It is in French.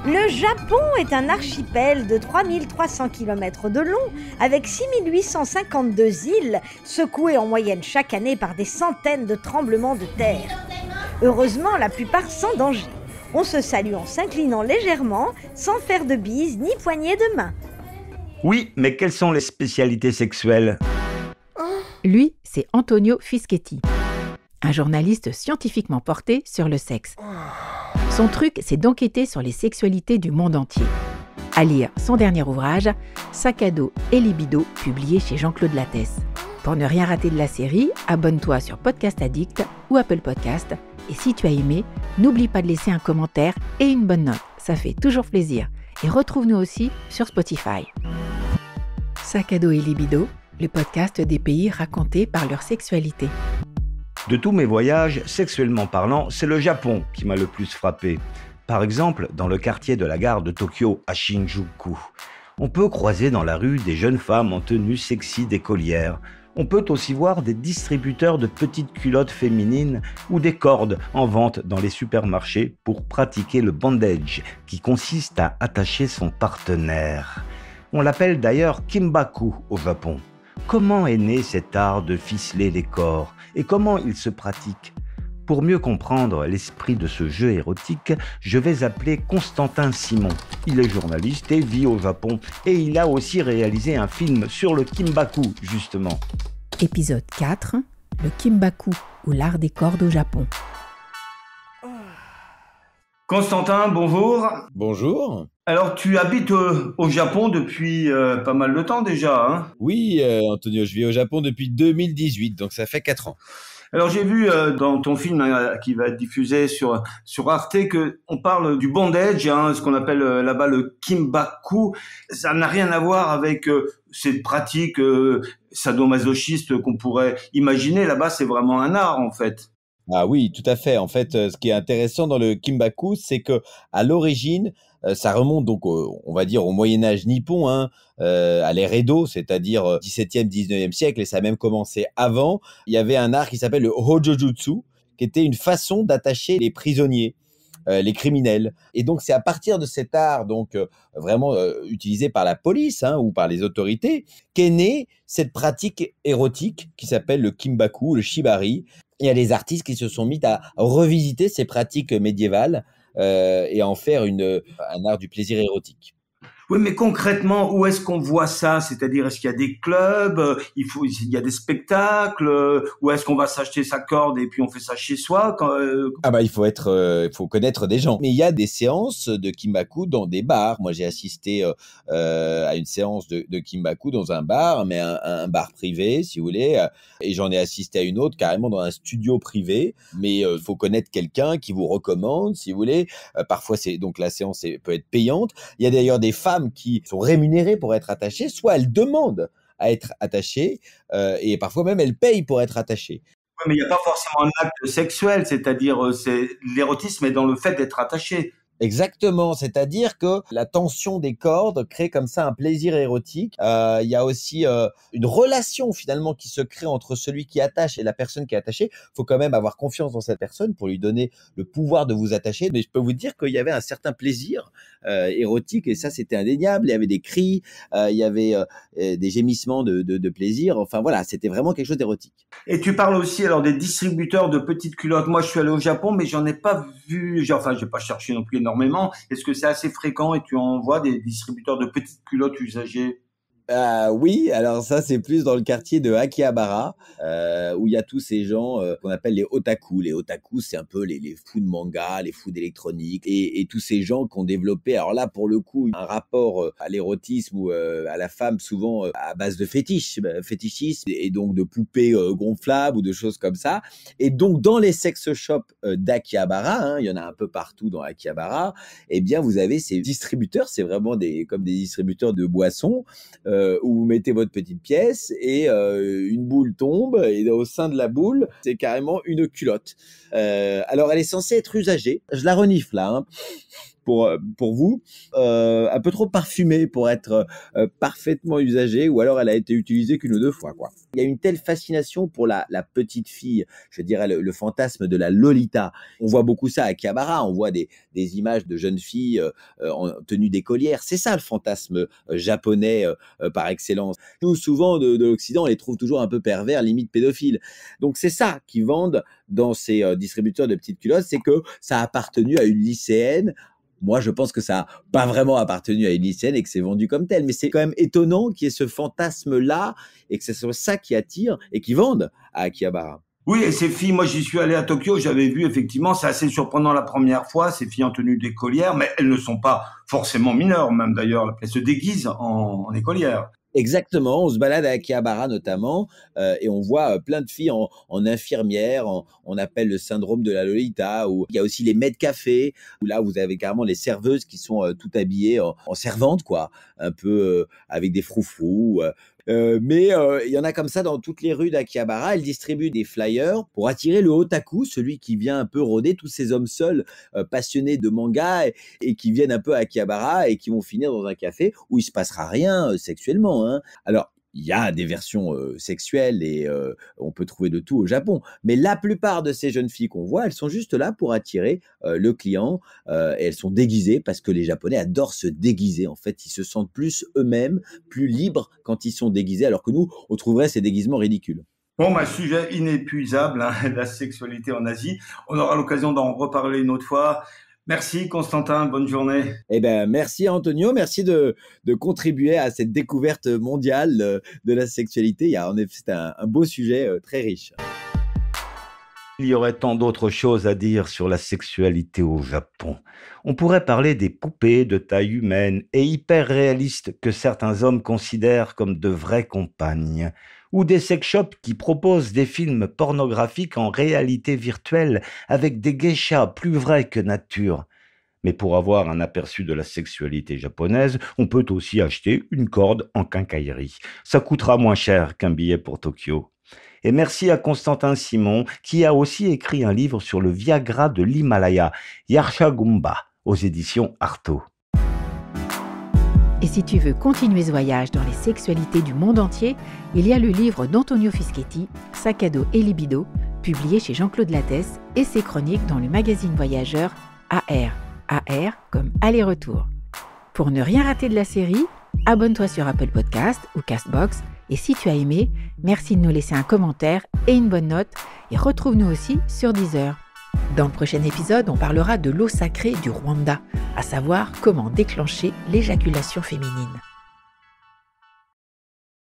Le Japon est un archipel de 3300 km de long, avec 6852 îles, secouées en moyenne chaque année par des centaines de tremblements de terre. Heureusement, la plupart sans danger. On se salue en s'inclinant légèrement, sans faire de bises ni poignées de main. Oui, mais quelles sont les spécialités sexuelles ? Lui, c'est Antonio Fischetti, un journaliste scientifiquement porté sur le sexe. Son truc, c'est d'enquêter sur les sexualités du monde entier. À lire son dernier ouvrage, Sac à dos et libido, publié chez Jean-Claude Lattès. Pour ne rien rater de la série, abonne-toi sur Podcast Addict ou Apple Podcast. Et si tu as aimé, n'oublie pas de laisser un commentaire et une bonne note. Ça fait toujours plaisir. Et retrouve-nous aussi sur Spotify. Sac à dos et libido, le podcast des pays racontés par leur sexualité. De tous mes voyages, sexuellement parlant, c'est le Japon qui m'a le plus frappé. Par exemple, dans le quartier de la gare de Tokyo, à Shinjuku. On peut croiser dans la rue des jeunes femmes en tenue sexy d'écolière. On peut aussi voir des distributeurs de petites culottes féminines ou des cordes en vente dans les supermarchés pour pratiquer le bondage, qui consiste à attacher son partenaire. On l'appelle d'ailleurs kimbaku au Japon. Comment est né cet art de ficeler les corps et comment il se pratique ? Pour mieux comprendre l'esprit de ce jeu érotique, je vais appeler Constantin Simon. Il est journaliste et vit au Japon et il a aussi réalisé un film sur le kimbaku, justement. Épisode 4, le kimbaku ou l'art des cordes au Japon. Constantin, bonjour. Bonjour. Alors, tu habites au Japon depuis pas mal de temps déjà, hein ? Oui, Antonio, je vis au Japon depuis 2018, donc ça fait 4 ans. Alors, j'ai vu dans ton film qui va être diffusé sur Arte qu'on parle du bondage, ce qu'on appelle là-bas le kimbaku. Ça n'a rien à voir avec cette pratique sadomasochiste qu'on pourrait imaginer. Là-bas, c'est vraiment un art, en fait. Ah oui, tout à fait. En fait, ce qui est intéressant dans le kimbaku, c'est que à l'origine, ça remonte donc, on va dire, au Moyen-Âge nippon, à l'ère Edo, c'est-à-dire 17e, 19e siècle, et ça a même commencé avant. Il y avait un art qui s'appelle le Hojojutsu, qui était une façon d'attacher les prisonniers, les criminels. Et donc, c'est à partir de cet art, donc vraiment utilisé par la police ou par les autorités, qu'est née cette pratique érotique qui s'appelle le kimbaku, le shibari. Il y a des artistes qui se sont mis à revisiter ces pratiques médiévales et à en faire un art du plaisir érotique. Oui, mais concrètement, où est-ce qu'on voit ça ? C'est-à-dire, est-ce qu'il y a des clubs, il y a des spectacles, ou est-ce qu'on va s'acheter sa corde et puis on fait ça chez soi Ah bah il faut connaître des gens. Mais il y a des séances de kimbaku dans des bars. Moi j'ai assisté à une séance de kimbaku dans un bar, mais un bar privé si vous voulez, et j'en ai assisté à une autre carrément dans un studio privé. Mais il faut connaître quelqu'un qui vous recommande si vous voulez. Parfois donc la séance peut être payante. Il y a d'ailleurs des femmes qui sont rémunérées pour être attachées, soit elles demandent à être attachées, et parfois même elles payent pour être attachées. Oui, mais il n'y a pas forcément un acte sexuel, c'est-à-dire c'est l'érotisme est dans le fait d'être attaché. Exactement, c'est-à-dire que la tension des cordes crée comme ça un plaisir érotique. Il y a aussi une relation finalement qui se crée entre celui qui attache et la personne qui est attachée. Il faut quand même avoir confiance dans cette personne pour lui donner le pouvoir de vous attacher. Mais je peux vous dire qu'il y avait un certain plaisir érotique et ça c'était indéniable. Il y avait des cris, il y avait des gémissements de plaisir. Enfin voilà, c'était vraiment quelque chose d'érotique. Et tu parles aussi alors des distributeurs de petites culottes. Moi je suis allé au Japon mais j'en ai pas vu, j'ai pas cherché non plus énormément. Est-ce que c'est assez fréquent et tu en vois des distributeurs de petites culottes usagées ? Oui, alors ça c'est plus dans le quartier de Akihabara où il y a tous ces gens qu'on appelle les otaku. Les otaku, c'est un peu les fous de manga, les fous d'électronique et tous ces gens qui ont développé, alors là pour le coup, un rapport à l'érotisme ou à la femme souvent à base de fétichisme et donc de poupées gonflables ou de choses comme ça. Et donc dans les sex shops d'Akihabara, il y en a un peu partout dans Akihabara, eh bien vous avez ces distributeurs, c'est vraiment comme des distributeurs de boissons, où vous mettez votre petite pièce et une boule tombe et au sein de la boule, c'est carrément une culotte. Alors, elle est censée être usagée. Je la renifle là. pour vous, un peu trop parfumée pour être parfaitement usagée, ou alors elle a été utilisée qu'une ou deux fois, quoi. Il y a une telle fascination pour la petite fille, je dirais le fantasme de la Lolita. On voit beaucoup ça à Akihabara, on voit des images de jeunes filles en tenue d'écolière. C'est ça le fantasme japonais par excellence. Nous, souvent de l'Occident, on les trouve toujours un peu pervers, limite pédophiles. Donc c'est ça qu'ils vendent dans ces distributeurs de petites culottes, c'est que ça a appartenu à une lycéenne. Moi, je pense que ça n'a pas vraiment appartenu à une lycéenne et que c'est vendu comme tel. Mais c'est quand même étonnant qu'il y ait ce fantasme-là et que ce soit ça qui attire et qui vende à Akihabara. Oui, et ces filles, moi j'y suis allé à Tokyo, j'avais vu effectivement, c'est assez surprenant la première fois, ces filles en tenue d'écolière, mais elles ne sont pas forcément mineures même d'ailleurs, elles se déguisent en écolière. Exactement, on se balade à Akihabara notamment et on voit plein de filles en infirmière, on appelle le syndrome de la Lolita, où il y a aussi les maids de café, où là vous avez carrément les serveuses qui sont toutes habillées en servantes, quoi, un peu avec des froufrous. Mais il y en a comme ça dans toutes les rues d'Akihabara. Elle distribue des flyers pour attirer le otaku, celui qui vient un peu rôder, tous ces hommes seuls passionnés de manga et qui viennent un peu à Akihabara et qui vont finir dans un café où il se passera rien sexuellement, hein. Alors, il y a des versions sexuelles et on peut trouver de tout au Japon. Mais la plupart de ces jeunes filles qu'on voit, elles sont juste là pour attirer le client et elles sont déguisées parce que les Japonais adorent se déguiser. En fait, ils se sentent plus eux-mêmes, plus libres quand ils sont déguisés, alors que nous, on trouverait ces déguisements ridicules. Bon, sujet inépuisable, hein, la sexualité en Asie. On aura l'occasion d'en reparler une autre fois. Merci Constantin, bonne journée. Eh ben, merci Antonio, merci de contribuer à cette découverte mondiale de la sexualité. En effet, c'est un beau sujet très riche. Il y aurait tant d'autres choses à dire sur la sexualité au Japon. On pourrait parler des poupées de taille humaine et hyper réalistes que certains hommes considèrent comme de vraies compagnes, ou des sex shops qui proposent des films pornographiques en réalité virtuelle avec des geishas plus vrais que nature. Mais pour avoir un aperçu de la sexualité japonaise, on peut aussi acheter une corde en quincaillerie. Ça coûtera moins cher qu'un billet pour Tokyo. Et merci à Constantin Simon, qui a aussi écrit un livre sur le Viagra de l'Himalaya, Yarshagumba, aux éditions Artaud. Et si tu veux continuer ce voyage dans les sexualités du monde entier, il y a le livre d'Antonio Fischetti, Sac à dos et libido, publié chez Jean-Claude Lattès, et ses chroniques dans le magazine voyageur AR. AR comme aller-retour. Pour ne rien rater de la série, abonne-toi sur Apple Podcast ou Castbox. Et si tu as aimé, merci de nous laisser un commentaire et une bonne note. Et retrouve-nous aussi sur Deezer. Dans le prochain épisode, on parlera de l'eau sacrée du Rwanda, à savoir comment déclencher l'éjaculation féminine.